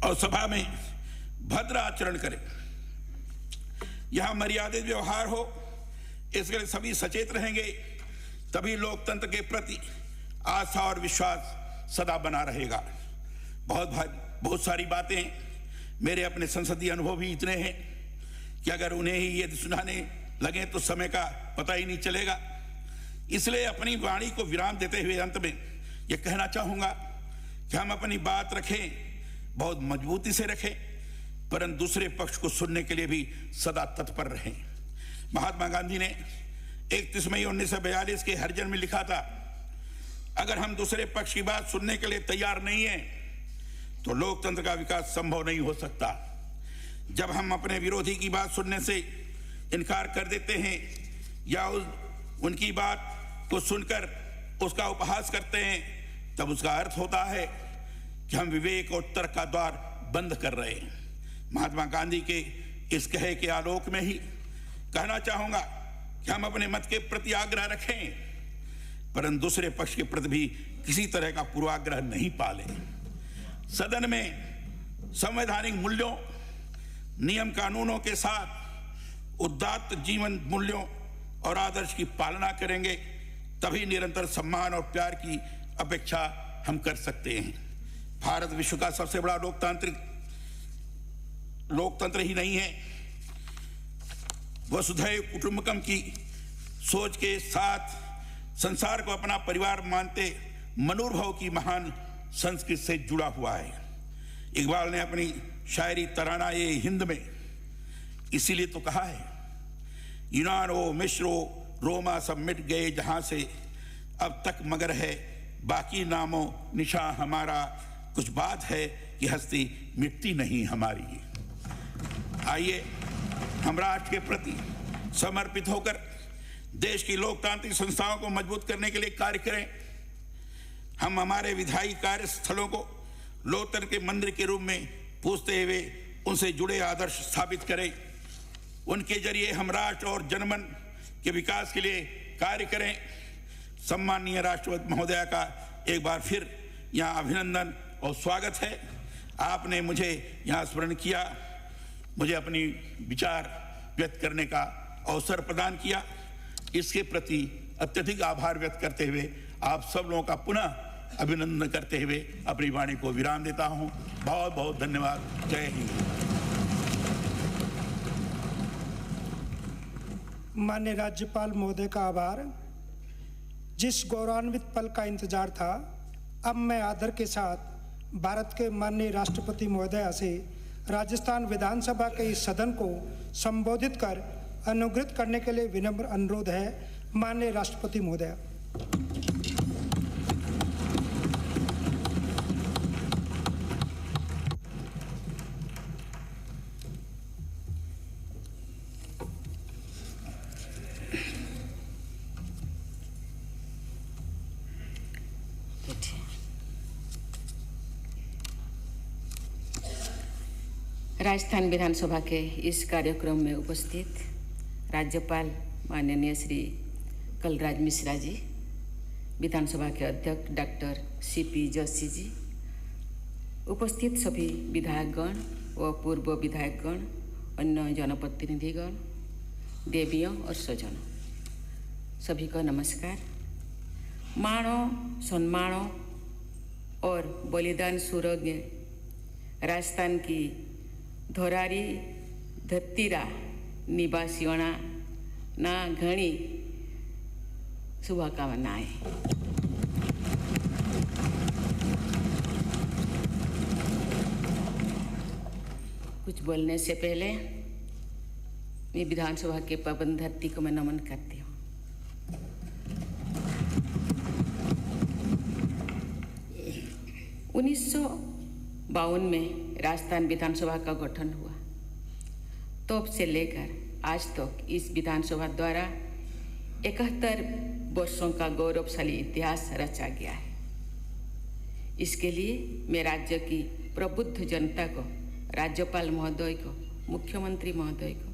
और सभा में भद्र आचरण करें। यहां मर्यादित व्यवहार हो, इसके लिए सभी सचेत रहेंगे, तभी लोकतंत्र के प्रति आस्था और विश्वास सदा बना रहेगा। बहुत सारी बातें, मेरे अपने संसदीय अनुभव भी इतने हैं कि अगर उन्हें ही ये सुनाने लगे तो समय का पता ही नहीं चलेगा। इसलिए अपनी वाणी को विराम देते हुए अंत में ये कहना चाहूंगा कि हम अपनी बात रखें, बहुत मजबूती से रखें, परंतु दूसरे पक्ष को सुनने के लिए भी सदा तत्पर रहें। महात्मा गांधी ने 31 मई 1942 के हरिजन में लिखा था, अगर हम दूसरे पक्ष की बात सुनने के लिए तैयार नहीं हैं तो लोकतंत्र का विकास संभव नहीं हो सकता। जब हम अपने विरोधी की बात सुनने से इनकार कर देते हैं या उनकी बात को सुनकर उसका उपहास करते हैं, तब उसका अर्थ होता है कि हम विवेक और तर्क का द्वार बंद कर रहे हैं। महात्मा गांधी के इस कहे के आलोक में ही कहना चाहूंगा कि हम अपने मत के प्रति आग्रह रखें, परंतु दूसरे पक्ष के प्रति भी किसी तरह का पूर्वाग्रह नहीं पालें। सदन में संवैधानिक मूल्यों, नियम कानूनों के साथ उदात्त जीवन मूल्यों और आदर्श की पालना करेंगे, तभी निरंतर सम्मान और प्यार की अपेक्षा हम कर सकते हैं। भारत विश्व का सबसे बड़ा लोकतंत्र ही नहीं है, वसुधैव कुटुंबकम की सोच के साथ संसार को अपना परिवार मानते मनोभाव की महान संस्कृति से जुड़ा हुआ है। इकबाल ने अपनी शायरी तराना ये हिंद में इसीलिए तो कहा है, यूनानो मिश्रो रोमा सब मिट गए जहां से, अब तक मगर है बाकी नामों निशा हमारा, कुछ बात है कि हस्ती मिटती नहीं हमारी। आइए हम राष्ट्र के प्रति समर्पित होकर देश की लोकतांत्रिक संस्थाओं को मजबूत करने के लिए कार्य करें। हम हमारे विधायी कार्य स्थलों को लोकतंत्र के मंदिर के रूप में पूजते हुए उनसे जुड़े आदर्श स्थापित करें। उनके जरिए हम राष्ट्र और जनमन के विकास के लिए कार्य करें। सम्माननीय राष्ट्रपति महोदया का एक बार फिर यहाँ अभिनंदन और स्वागत है। आपने मुझे यहाँ स्मरण किया, मुझे अपनी विचार व्यक्त करने का अवसर प्रदान किया। इसके प्रति अत्यधिक आभार व्यक्त करते हुए आप सब लोगों का पुनः अभिनंदन करते हुए अपनी वाणी को विराम देता हूं। बहुत बहुत धन्यवाद। जय हिंद। माननीय राज्यपाल महोदय का आभार। जिस गौरवान्वित पल का इंतजार था, अब मैं आदर के साथ भारत के माननीय राष्ट्रपति महोदया से राजस्थान विधानसभा के इस सदन को संबोधित कर अनुग्रहित करने के लिए विनम्र अनुरोध है। माननीय राष्ट्रपति महोदया। राजस्थान विधानसभा के इस कार्यक्रम में उपस्थित राज्यपाल माननीय श्री कलराज मिश्रा जी, विधानसभा के अध्यक्ष डॉक्टर सीपी जोशी जी, उपस्थित सभी विधायकगण व पूर्व विधायकगण, अन्य जनप्रतिनिधिगण, देवियों और स्वजनों, सभी को नमस्कार। माणो, सम्मानो और बलिदान सुरज्ञ राजस्थान की धोरारी धरतीरा निवासियों ना घनी शुभकामनाएं। कुछ बोलने से पहले मैं विधानसभा के पावन धरती को मैं नमन करती हूँ। उन्नीस 1952 में राजस्थान विधानसभा का गठन हुआ। तब से लेकर आज तक इस विधानसभा द्वारा 71 वर्षों का गौरवशाली इतिहास रचा गया है। इसके लिए मैं राज्य की प्रबुद्ध जनता को, राज्यपाल महोदय को, मुख्यमंत्री महोदय को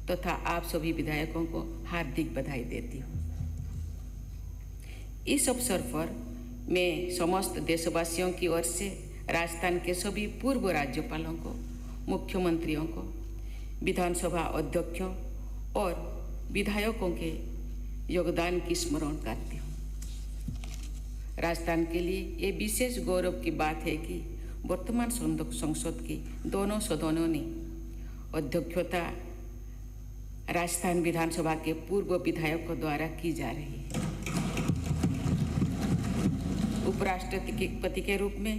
तथा आप सभी विधायकों को हार्दिक बधाई देती हूँ। इस अवसर पर मैं समस्त देशवासियों की ओर से राजस्थान के सभी पूर्व राज्यपालों को, मुख्यमंत्रियों को, विधानसभा अध्यक्षों और विधायकों के योगदान की स्मरण करती हूँ। राजस्थान के लिए ये विशेष गौरव की बात है कि वर्तमान संसद की दोनों सदनों ने अध्यक्षता राजस्थान विधानसभा के पूर्व विधायकों द्वारा की जा रही है। उपराष्ट्रपति के रूप में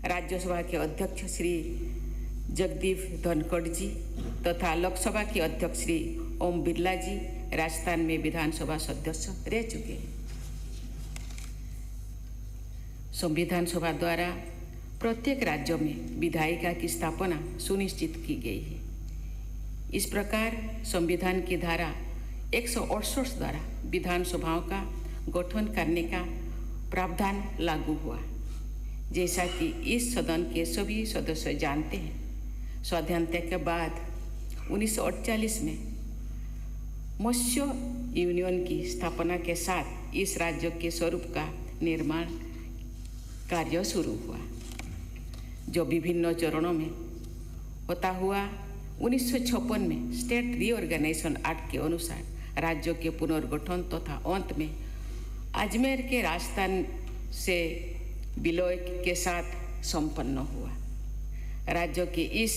राज्यसभा के अध्यक्ष श्री जगदीप धनखड़ जी तथा लोकसभा के अध्यक्ष श्री ओम बिरला जी राजस्थान में विधानसभा सदस्य रह चुके हैं। संविधान सभा द्वारा प्रत्येक राज्य में विधायिका की स्थापना सुनिश्चित की गई है। इस प्रकार संविधान की धारा 168 द्वारा विधानसभाओं का गठन करने का प्रावधान लागू हुआ। जैसा कि इस सदन के सभी सदस्य जानते हैं, स्वाधीनता के बाद 1948 में मत्स्य यूनियन की स्थापना के साथ इस राज्य के स्वरूप का निर्माण कार्य शुरू हुआ, जो विभिन्न चरणों में होता हुआ 1956 में स्टेट रीऑर्गेनाइजेशन एक्ट के अनुसार राज्यों के पुनर्गठन तथा अंत में अजमेर के राजस्थान से विलय के साथ संपन्न हुआ। राज्यों के इस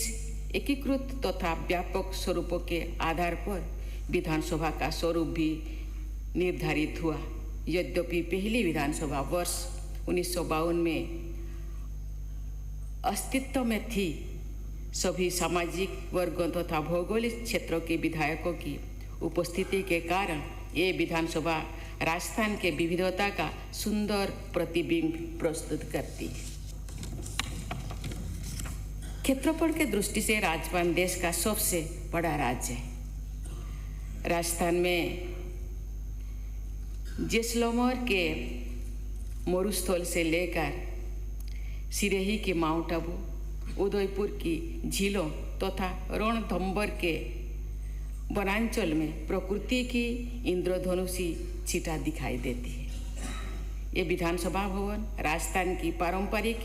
एकीकृत तथा व्यापक स्वरूपों के आधार पर विधानसभा का स्वरूप भी निर्धारित हुआ। यद्यपि पहली विधानसभा वर्ष 1952 में अस्तित्व में थी, सभी सामाजिक वर्गों तथा भौगोलिक क्षेत्रों के विधायकों की उपस्थिति के कारण ये विधानसभा राजस्थान के विविधता का सुंदर प्रतिबिंब प्रस्तुत करती है। क्षेत्रफल के दृष्टि से राजस्थान देश का सबसे बड़ा राज्य है। राजस्थान में जैसलमेर के मरुस्थल से लेकर सिरही के माउंट आबू, उदयपुर की झीलों तथा रणथंभौर के वनांचल में प्रकृति की इंद्रधनुषी छटा दिखाई देती है। ये विधानसभा भवन राजस्थान की पारंपरिक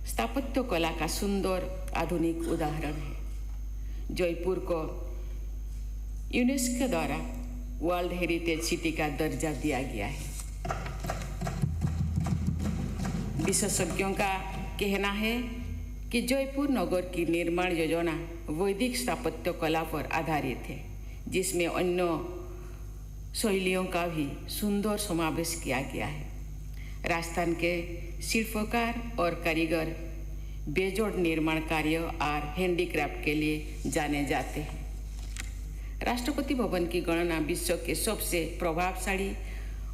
स्थापत्य कला का सुंदर आधुनिक उदाहरण है। जयपुर को यूनेस्को द्वारा वर्ल्ड हेरिटेज सिटी का दर्जा दिया गया है। विशेषज्ञों का कहना है कि जयपुर नगर की निर्माण योजना वैदिक स्थापत्य कला पर आधारित है, जिसमें अन्य शैलियों का भी सुंदर समावेश किया गया है। राजस्थान के शिल्पकार और कारीगर बेजोड़ निर्माण कार्य और हैंडीक्राफ्ट के लिए जाने जाते हैं। राष्ट्रपति भवन की गणना विश्व के सबसे प्रभावशाली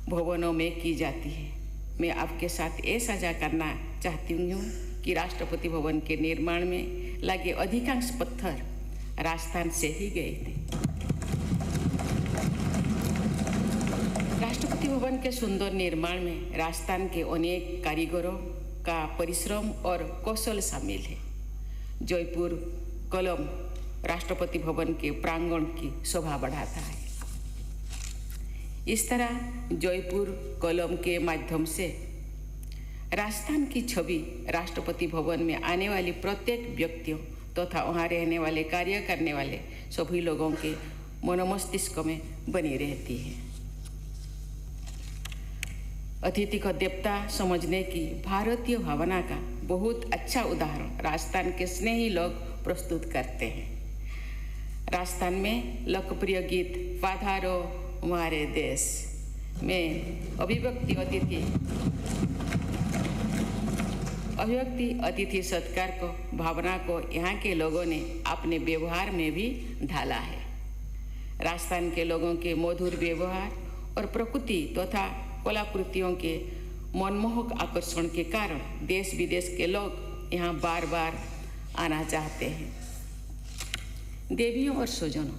भवनों में की जाती है। मैं आपके साथ ये साझा करना चाहती हूँ कि राष्ट्रपति भवन के निर्माण में लगे अधिकांश पत्थर राजस्थान से ही गए थे। राष्ट्रपति भवन के सुंदर निर्माण में राजस्थान के अनेक कारीगरों का परिश्रम और कौशल शामिल है। जयपुर कलम राष्ट्रपति भवन के प्रांगण की शोभा बढ़ाता है। इस तरह जयपुर कलम के माध्यम से राजस्थान की छवि राष्ट्रपति भवन में आने वाली प्रत्येक व्यक्तियों तथा वहाँ रहने वाले कार्य करने वाले सभी लोगों के मनोमस्तिष्क में बनी रहती है। अतिथि को देवता समझने की भारतीय भावना का बहुत अच्छा उदाहरण राजस्थान के स्नेही लोग प्रस्तुत करते हैं। राजस्थान में लोकप्रिय गीत पधारो हमारे देश में अभिव्यक्ति अतिथि सत्कार को भावना को यहाँ के लोगों ने अपने व्यवहार में भी ढाला है। राजस्थान के लोगों के मधुर व्यवहार और प्रकृति तथा कलाकृतियों के मनमोहक आकर्षण के कारण देश विदेश के लोग यहाँ बार बार आना चाहते हैं। देवियों और स्वजनों,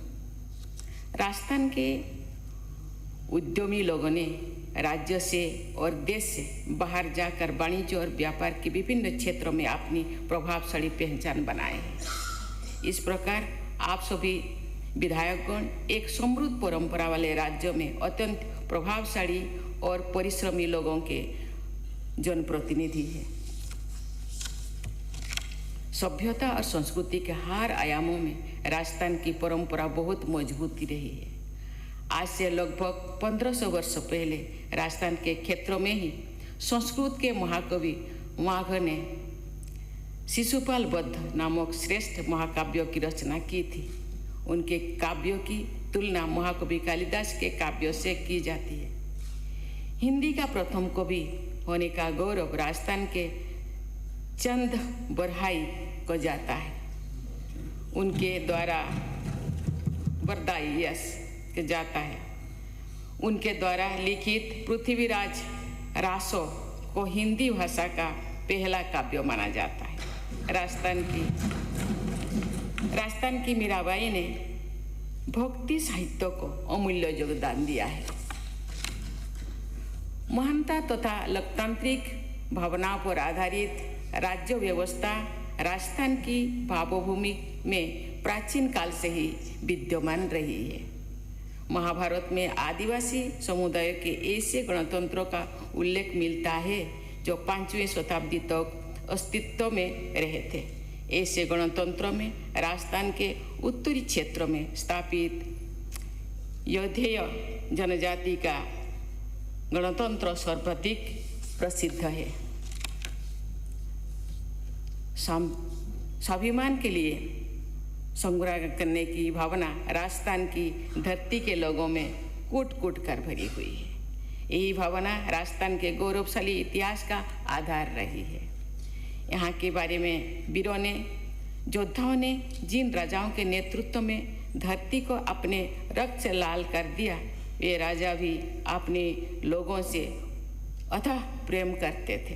राजस्थान के उद्यमी लोगों ने राज्य से और देश से बाहर जाकर वाणिज्य और व्यापार के विभिन्न क्षेत्रों में अपनी प्रभावशाली पहचान बनाए है। इस प्रकार आप सभी विधायकगण एक समृद्ध परंपरा वाले राज्य में अत्यंत प्रभावशाली और परिश्रमी लोगों के जनप्रतिनिधि हैं। सभ्यता और संस्कृति के हर आयामों में राजस्थान की परंपरा बहुत मजबूती रही है। आज से लगभग 1500 वर्ष पहले राजस्थान के क्षेत्रों में ही संस्कृत के महाकवि माघ ने शिशुपाल बद्ध नामक श्रेष्ठ महाकाव्यों की रचना की थी। उनके काव्यों की तुलना महाकवि कालिदास के काव्यों से की जाती है। हिंदी का प्रथम कवि होने का गौरव राजस्थान के चंद बरहाई को जाता है। उनके द्वारा बरदाई के जाता है। उनके द्वारा लिखित पृथ्वीराज रासो को हिंदी भाषा का पहला काव्य माना जाता है। राजस्थान की मीराबाई ने भक्ति साहित्य को अमूल्य योगदान दिया है। महानता तथा लोकतांत्रिक भावनाओं पर आधारित राज्य व्यवस्था राजस्थान की भावभूमि में प्राचीन काल से ही विद्यमान रही है। महाभारत में आदिवासी समुदायों के ऐसे गणतंत्रों का उल्लेख मिलता है जो 5वीं शताब्दी तक अस्तित्व में रहे थे। ऐसे गणतंत्रों में राजस्थान के उत्तरी क्षेत्रों में स्थापित यौधेय जनजाति का गणतंत्र सर्वाधिक प्रसिद्ध है। स्वाभिमान के लिए संग्राम करने की भावना राजस्थान की धरती के लोगों में कूट कूट कर भरी हुई है। यही भावना राजस्थान के गौरवशाली इतिहास का आधार रही है। यहाँ के बारे में वीरों ने, योद्धाओं ने जिन राजाओं के नेतृत्व में धरती को अपने रक्त से लाल कर दिया, वे राजा भी अपने लोगों से अथाह प्रेम करते थे।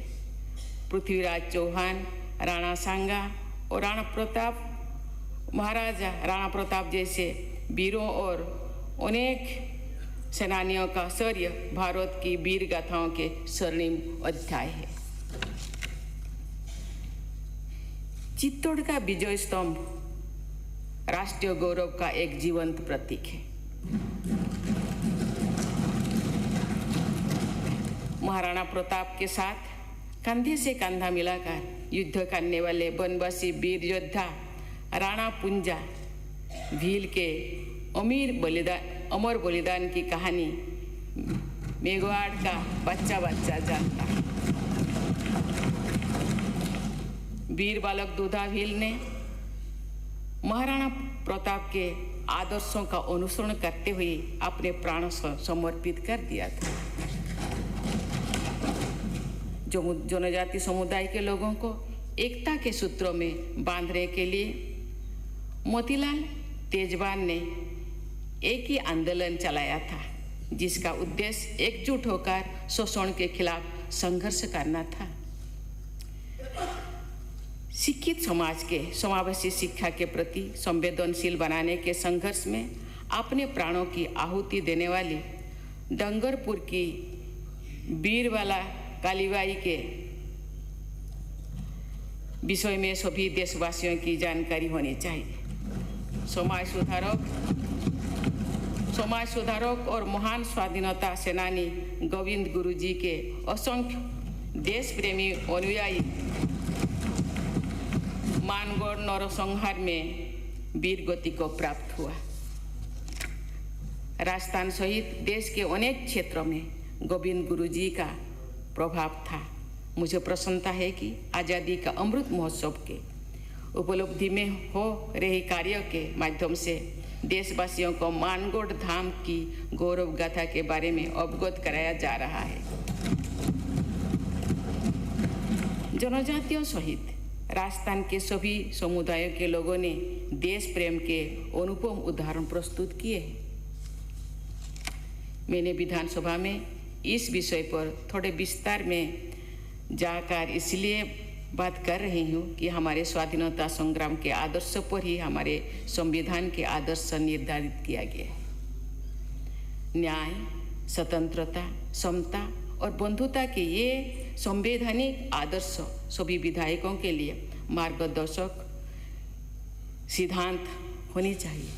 पृथ्वीराज चौहान, राणा सांगा और राणा प्रताप, महाराजा राणा प्रताप जैसे वीरों और अनेक सेनानियों का शौर्य भारत की वीर गाथाओं के स्वर्णिम अध्याय है। चित्तौड़ का विजय स्तंभ राष्ट्रीय गौरव का एक जीवंत प्रतीक है। महाराणा प्रताप के साथ कंधे से कंधा मिलाकर युद्ध करने वाले वनवासी वीर योद्धा राणा पुंजा भील के अमर बलिदान की कहानी मेघवाड़ का बच्चा जानता है। वीर बालक दूधा भील ने महाराणा प्रताप के आदर्शों का अनुसरण करते हुए अपने प्राण समर्पित कर दिया था। जो जनजाति समुदाय के लोगों को एकता के सूत्रों में बांधने के लिए मोतीलाल तेजवान ने एक ही आंदोलन चलाया था, जिसका उद्देश्य एकजुट होकर शोषण के खिलाफ संघर्ष करना था। शिक्षित समाज के समावेशी शिक्षा के प्रति संवेदनशील बनाने के संघर्ष में अपने प्राणों की आहुति देने वाली डंगरपुर की बीरवाला कालीबाई के विषय में सभी देशवासियों की जानकारी होनी चाहिए। समाज सुधारक और महान स्वाधीनता सेनानी गोविंद गुरुजी के असंख्य देश प्रेमी अनुयायी मानगढ़ नरसंहार में वीर गति को प्राप्त हुआ। राजस्थान सहित देश के अनेक क्षेत्रों में गोविंद गुरुजी का प्रभाव था। मुझे प्रसन्नता है कि आज़ादी का अमृत महोत्सव के उपलब्धि में हो रहे कार्य के माध्यम से देशवासियों को मानगढ़ धाम की गौरव गाथा के बारे में अवगत कराया जा रहा है। जनजातियों सहित राजस्थान के सभी समुदायों के लोगों ने देश प्रेम के अनुपम उदाहरण प्रस्तुत किए हैं। मैंने विधानसभा में इस विषय पर थोड़े विस्तार में जाकर इसलिए बात कर रही हूँ कि हमारे स्वाधीनता संग्राम के आदर्श पर ही हमारे संविधान के आदर्श निर्धारित किया गया है। न्याय, स्वतंत्रता, समता और बंधुता के ये संवैधानिक आदर्श सभी विधायकों के लिए मार्गदर्शक सिद्धांत होनी चाहिए।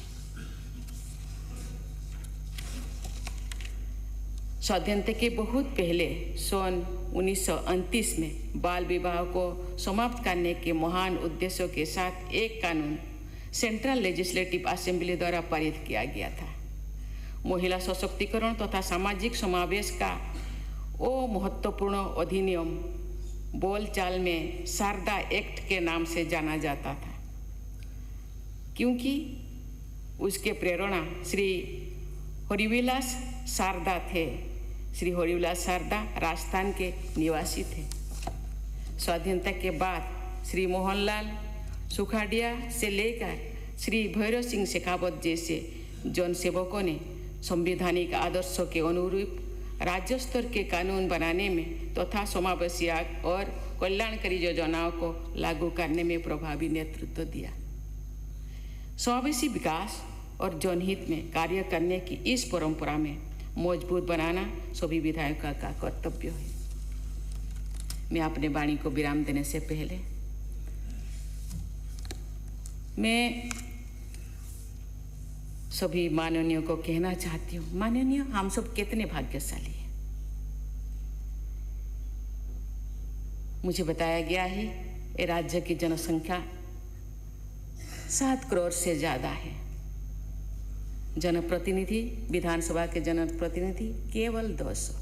स्वाधीनता के बहुत पहले सन 1929 में बाल विवाह को समाप्त करने के महान उद्देश्यों के साथ एक कानून सेंट्रल लेजिस्लेटिव असेंबली द्वारा पारित किया गया था। महिला सशक्तिकरण तथा सामाजिक समावेश का वो महत्वपूर्ण अधिनियम बोलचाल में शारदा एक्ट के नाम से जाना जाता था, क्योंकि उसके प्रेरणा श्री हरिविलास शारदा थे। श्री हरिविलास शारदा राजस्थान के निवासी थे। स्वाधीनता के बाद श्री मोहनलाल सुखाड़िया से लेकर श्री भैरव सिंह शेखावत जैसे जनसेवकों ने संवैधानिक आदर्शों के अनुरूप राज्य स्तर के कानून बनाने में तथा समावेशी और कल्याणकारी योजनाओं को लागू करने में प्रभावी नेतृत्व दिया। समावेशी विकास और जनहित में कार्य करने की इस परंपरा में मजबूत बनाना सभी विधायकों का कर्तव्य है। मैं अपने वाणी को विराम देने से पहले मैं सभी माननीयों को कहना चाहती हूँ, माननीय हम सब कितने भाग्यशाली हैं। मुझे बताया गया है ये राज्य की जनसंख्या 7 करोड़ से ज़्यादा है। जनप्रतिनिधि, विधानसभा के जनप्रतिनिधि केवल 200।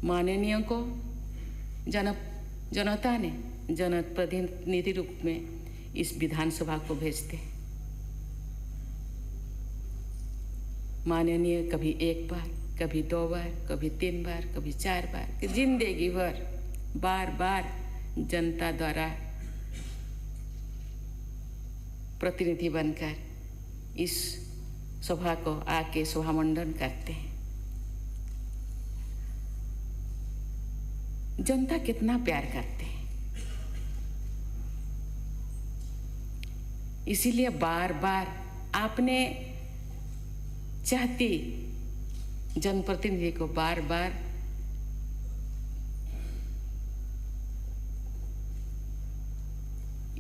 माननीयों को जनता ने जनप्रतिनिधि रूप में इस विधानसभा को भेजते हैं। माननीय कभी 1 बार, कभी 2 बार, कभी 3 बार, कभी 4 बार, जिंदगी भर बार बार जनता द्वारा प्रतिनिधि बनकर इस सभा को आके सभामंडन करते हैं। जनता कितना प्यार करते हैं, इसीलिए बार बार आपने चाहती जनप्रतिनिधि को बार बार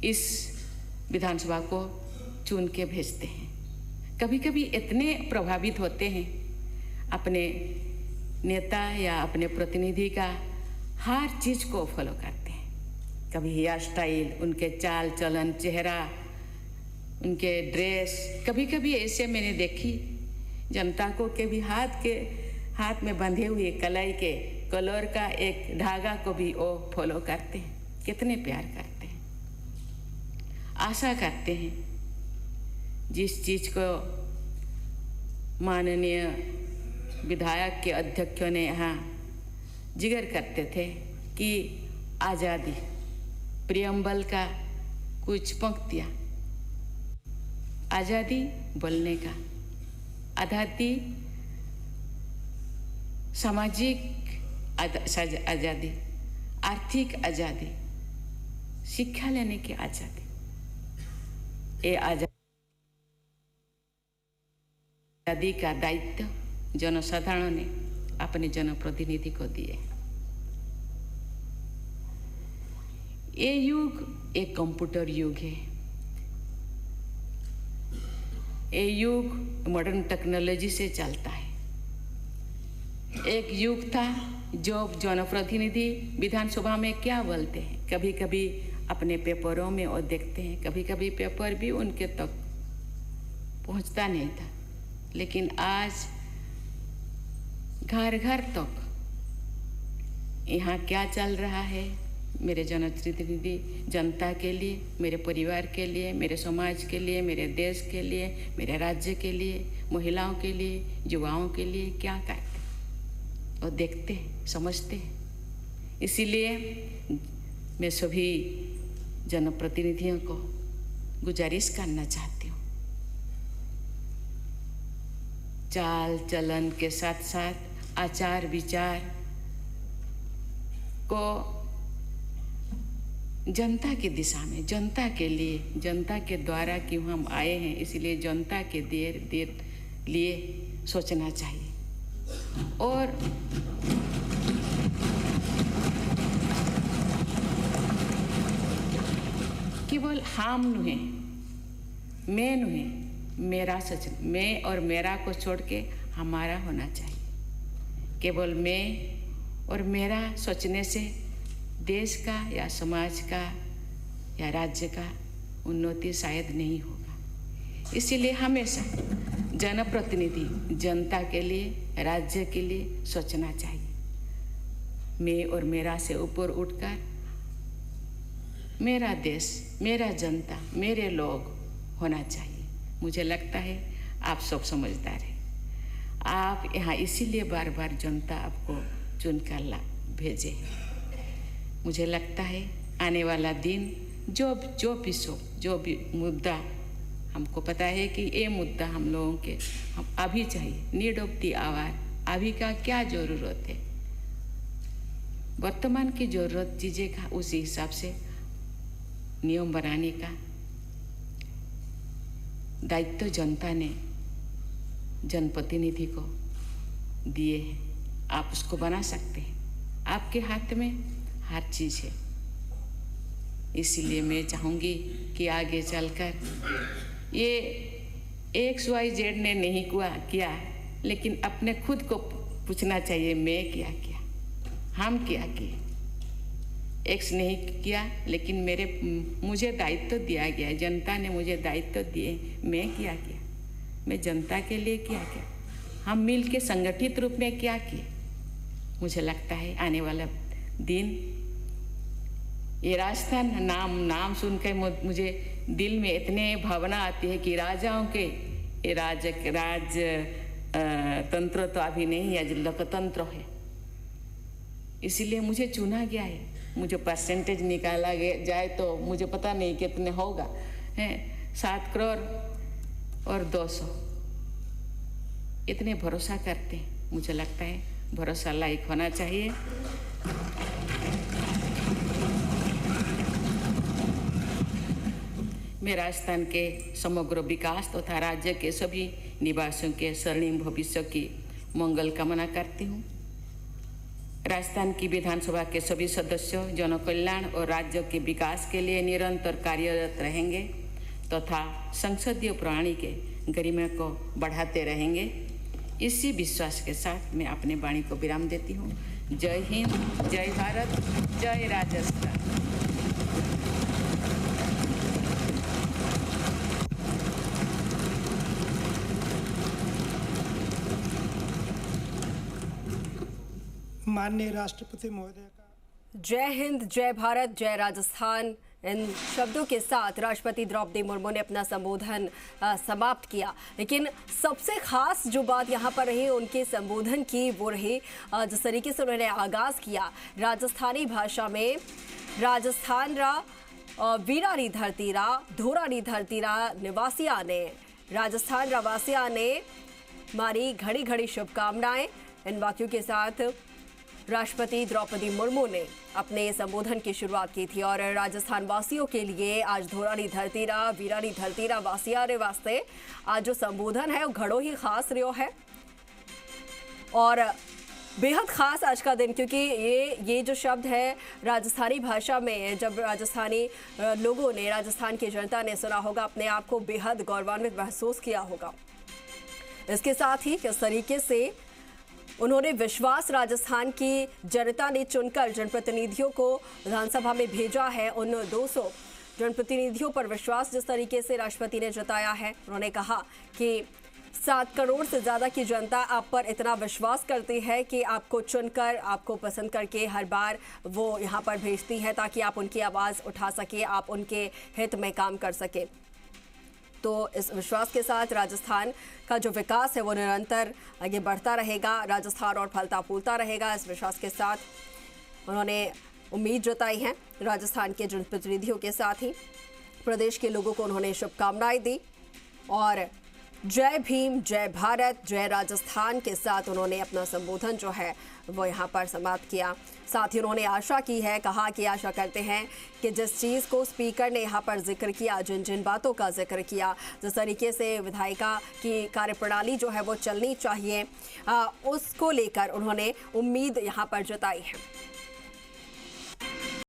इस विधानसभा को चुन के भेजते हैं। कभी कभी इतने प्रभावित होते हैं अपने नेता या अपने प्रतिनिधि का हर चीज को फॉलो करते हैं। कभी हेयर स्टाइल, उनके चाल चलन, चेहरा, उनके ड्रेस, कभी कभी ऐसे मैंने देखी जनता को कभी हाथ में बंधे हुए कलाई के कलर का एक धागा को भी वो फॉलो करते हैं। कितने प्यार करते हैं। आशा करते हैं जिस चीज को माननीय विधायक के अध्यक्षों ने यहाँ जिक्र करते थे कि आज़ादी, प्रियम्बल का कुछ पंक्तियाँ, आज़ादी बोलने का, आज़ादी सामाजिक आज़ादी, आर्थिक आज़ादी, शिक्षा लेने की आज़ादी, ये आज़ादी का दायित्व जनसाधारण ने अपने जनप्रतिनिधि को दिए। ये युग एक कंप्यूटर युग है। ये युग मॉडर्न टेक्नोलॉजी से चलता है। एक युग था जब जनप्रतिनिधि विधानसभा में क्या बोलते हैं, कभी कभी अपने पेपरों में वो देखते हैं, कभी कभी पेपर भी उनके तक पहुंचता नहीं था। लेकिन आज घर घर तक यहाँ क्या चल रहा है, मेरे जनप्रतिनिधि जनता के लिए, मेरे परिवार के लिए, मेरे समाज के लिए, मेरे देश के लिए, मेरे राज्य के लिए, महिलाओं के लिए, युवाओं के लिए क्या करते और देखते हैं, समझते हैं। इसीलिए मैं सभी जनप्रतिनिधियों को गुजारिश करना चाहती हूँ, चाल चलन के साथ साथ आचार विचार को जनता की दिशा में, जनता के लिए, जनता के द्वारा क्यों हम आए हैं, इसलिए जनता के देर लिए सोचना चाहिए। और केवल हम नुहे, मैं नुहे, मेरा सच, मैं और मेरा को छोड़ के हमारा होना चाहिए। केवल मैं और मेरा सोचने से देश का या समाज का या राज्य का उन्नति शायद नहीं होगा। इसीलिए हमेशा जनप्रतिनिधि जनता के लिए, राज्य के लिए सोचना चाहिए। मैं और मेरा से ऊपर उठकर मेरा देश, मेरा जनता, मेरे लोग होना चाहिए। मुझे लगता है आप सब समझदार हैं। आप यहाँ इसीलिए बार बार जनता आपको चुनकर भेजे हैं। मुझे लगता है आने वाला दिन जो भी मुद्दा, हमको पता है कि ये मुद्दा हम लोगों के हम अभी चाहिए, नीड ऑफ द आवर, अभी का क्या ज़रूरत है, वर्तमान की ज़रूरत चीज़ें का उसी हिसाब से नियम बनाने का दायित्व जनता ने जनप्रतिनिधि को दिए हैं। आप उसको बना सकते हैं, आपके हाथ में हर चीज़ है। इसीलिए मैं चाहूँगी कि आगे चलकर ये XYZ ने नहीं किया, लेकिन अपने खुद को पूछना चाहिए, मैं क्या किया, हम क्या किए। X नहीं किया, लेकिन मुझे दायित्व दिया गया, जनता ने मुझे दायित्व दिए, मैं क्या किया, मैं जनता के लिए क्या किया, हम मिल के संगठित रूप में क्या किए। मुझे लगता है आने वाला दिन, ये राजस्थान नाम सुनकर मुझे दिल में इतने भावना आती है कि राजाओं के ये राज तंत्र तो अभी नहीं है, लोकतंत्र है। इसीलिए मुझे चुना गया है। मुझे परसेंटेज निकाला जाए तो मुझे पता नहीं कितने होगा, हैं 7 करोड़ और 200, इतने भरोसा करते हैं। मुझे लगता है भरोसा लायक होना चाहिए। मैं राजस्थान के समग्र विकास तथा राज्य के सभी निवासियों के स्वर्णिम भविष्य की मंगल कामना करती हूँ। राजस्थान की विधानसभा के सभी सदस्यों जनकल्याण और राज्य के विकास के लिए निरंतर कार्यरत रहेंगे तथा संसदीय प्रणाली के गरिमा को बढ़ाते रहेंगे। इसी विश्वास के साथ मैं अपने वाणी को विराम देती हूँ। जय हिंद, जय भारत, जय राजस्थान। माननीय राष्ट्रपति महोदय का जय हिंद, जय भारत, जय राजस्थान, इन शब्दों के साथ राष्ट्रपति द्रौपदी मुर्मू ने अपना संबोधन समाप्त किया। लेकिन सबसे खास जो बात यहाँ पर रही उनके संबोधन की, वो रही जिस तरीके से उन्होंने आगाज़ किया राजस्थानी भाषा में। राजस्थान रा वीरारी धरती रा, धोरारी धरती रा निवासिया ने, राजस्थान रा वासिया ने मारी घड़ी घड़ी शुभकामनाएं। इन वाक्यों के साथ राष्ट्रपति द्रौपदी मुर्मू ने अपने संबोधन की शुरुआत की थी। और राजस्थान वासियों के लिए आज धोरारी धरती रा, वीरारी धरती रा वासिया रे वास्ते आज जो संबोधन है वो घड़ो ही खास रहो है और बेहद ख़ास आज का दिन, क्योंकि ये जो शब्द है राजस्थानी भाषा में, जब राजस्थानी लोगों ने, राजस्थान की जनता ने सुना होगा, अपने आप को बेहद गौरवान्वित महसूस किया होगा। इसके साथ ही किस तरीके से उन्होंने विश्वास राजस्थान की जनता ने चुनकर जनप्रतिनिधियों को विधानसभा में भेजा है, उन 200 जनप्रतिनिधियों पर विश्वास जिस तरीके से राष्ट्रपति ने जताया है। उन्होंने कहा कि 7 करोड़ से ज़्यादा की जनता आप पर इतना विश्वास करती है कि आपको चुनकर, आपको पसंद करके हर बार वो यहाँ पर भेजती है ताकि आप उनकी आवाज़ उठा सके, आप उनके हित में काम कर सके। तो इस विश्वास के साथ राजस्थान का जो विकास है वो निरंतर आगे बढ़ता रहेगा, राजस्थान और फलता फूलता रहेगा। इस विश्वास के साथ उन्होंने उम्मीद जताई है राजस्थान के जनप्रतिनिधियों के साथ ही प्रदेश के लोगों को उन्होंने शुभकामनाएं दी और जय भीम, जय भारत, जय राजस्थान के साथ उन्होंने अपना संबोधन जो है वो यहाँ पर समाप्त किया। साथ ही उन्होंने आशा की है, कहा कि आशा करते हैं कि जिस चीज़ को स्पीकर ने यहाँ पर जिक्र किया, जिन जिन बातों का जिक्र किया, जिस तरीके से विधायिका की कार्यप्रणाली जो है वो चलनी चाहिए, उसको लेकर उन्होंने उम्मीद यहाँ पर जताई है।